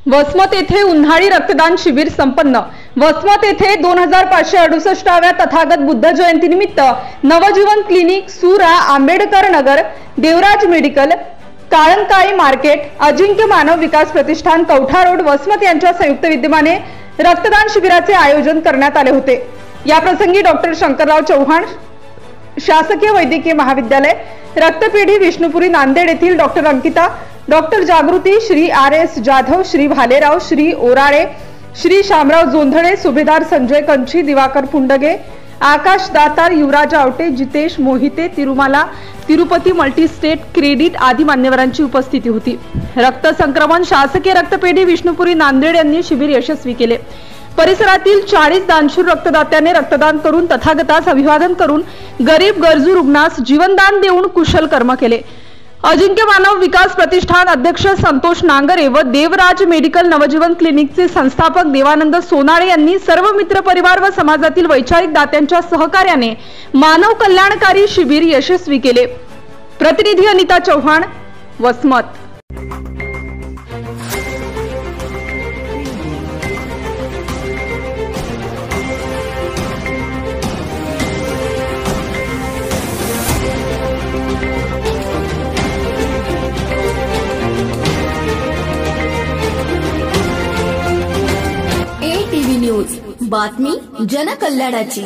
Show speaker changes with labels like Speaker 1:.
Speaker 1: वसमत येथे उन्हाळी रक्तदान शिबिर संपन्न। वसमत येथे 2568व्या तथागत बुद्ध जयंतीनिमित्त नवजीवन क्लिनिक, सुरा, आंबेडकर नगर, देवराज मेडिकल, काळंकाई मार्केट, अजिंक्य मानव विकास प्रतिष्ठान, कवठा रोड, वसमत यांच्या संयुक्त विद्यमाने रक्तदान शिबिराचे आयोजन करण्यात आले होते। या प्रसंगी डॉक्टर शंकरराव चव्हाण शासकीय वैद्यकीय महाविद्यालय, रक्तपेढी विष्णुपुरी नांदेड येथील doctor Ankita, doctor Jagruti, Shri RS Jadhav, Shri Bhalerao, Shri Orale, Shri Shamrao Jondhale, Subhedar Sanjay Kanchi, Diwakar Pundge, Akash Datar, Yuvraj Awate, Jitesh Mohite, Tirumala Tirupati multi state credit आदी मान्यवरांची उपस्थिती होती। रक्त संक्रमण शासकीय रक्तपेढी विष्णुपुरी नांदेड यांनी शिबिर यशस्वी केले। परिसरातील 40 दानशूर रक्तदात्याने रक्तदान करून तथागतास अभिवादन करून गरीब गरजू रुग्णास जीवनदान देऊन कुशल कर्म केले। अजिंक्य मानव विकास प्रतिष्ठान अध्यक्ष संतोष नांगरे व देवराज मेडिकल नवजीवन क्लिनिकचे संस्थापक देवानंद सोनाळे यांनी सर्व मित्र परिवार व समाजातील वैचारिक दात्यांच्या सहकार्याने मानव कल्याणकारी शिबिर यशस्वी केले। प्रतिनिधी अनिता चव्हाण, वसमत।
Speaker 2: ATV न्यूज, बातमी जनकल्याणाची।